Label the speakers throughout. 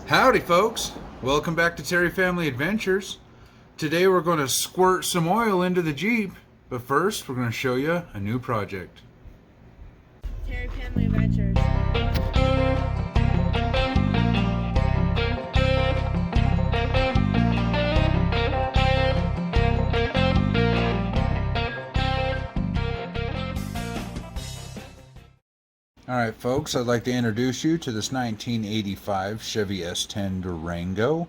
Speaker 1: Howdy folks, welcome back to Terry Family Adventures. Today we're going to squirt some oil into the Jeep, but first we're going to show you a new project.
Speaker 2: Terry Family Adventures.
Speaker 1: Alright folks, I'd like to introduce you to this 1985 Chevy S10 Durango,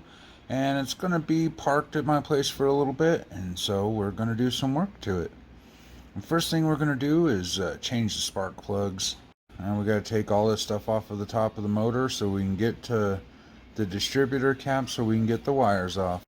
Speaker 1: and it's going to be parked at my place for a little bit, and so we're going to do some work to it. The first thing we're going to do is change the spark plugs, and we got to take all this stuff off of the top of the motor so we can get to the distributor cap so we can get the wires off.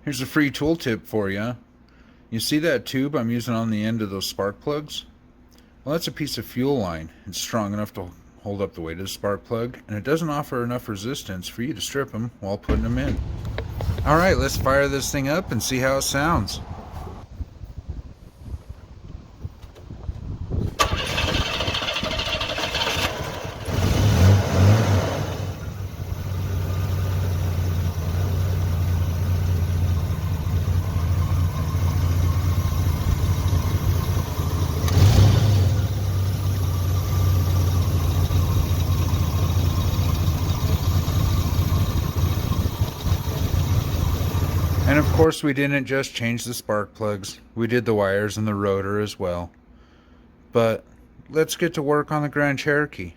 Speaker 1: Here's a free tool tip for you. You see that tube I'm using on the end of those spark plugs? Well, that's a piece of fuel line. It's strong enough to hold up the weight of the spark plug, and it doesn't offer enough resistance for you to strip them while putting them in. Alright, let's fire this thing up and see how it sounds. And of course we didn't just change the spark plugs, we did the wires and the rotor as well. But let's get to work on the Grand Cherokee.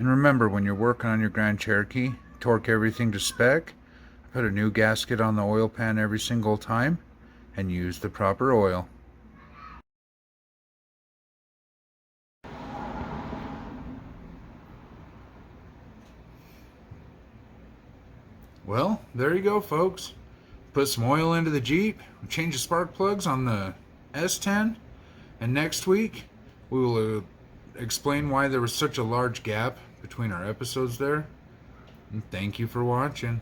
Speaker 1: And remember, when you're working on your Grand Cherokee, torque everything to spec, put a new gasket on the oil pan every single time, and use the proper oil. Well, there you go, folks. Put some oil into the Jeep, change the spark plugs on the S10, and next week we will explain why there was such a large gap between our episodes there. And thank you for watching.